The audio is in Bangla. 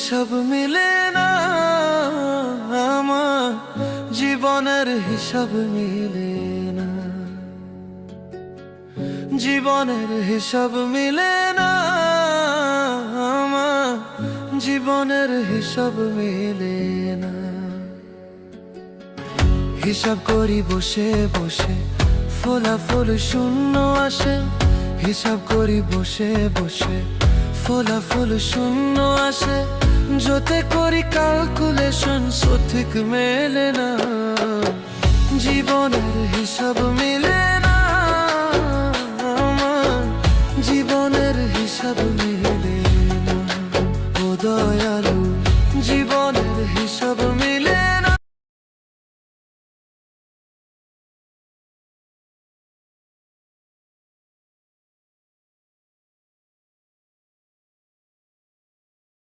হিসাব মিলে না, আমার জীবনের হিসাব মিলে না, জীবনের হিসাব মিলে না, আমার জীবনের হিসাব মিলে না। হিসাব করি বসে বসে, ফলাফল শূন্য আসে। হিসাব করি বসে বসে, ফলাফল শূন্য আসে। যতে করি ক্যালকুলেশন সঠিক মেলে না, জীবনের হিসাব মিলে না, আমার জীবনের হিসাব মিলে না। ও দয়ালু, জীবনের হিসাব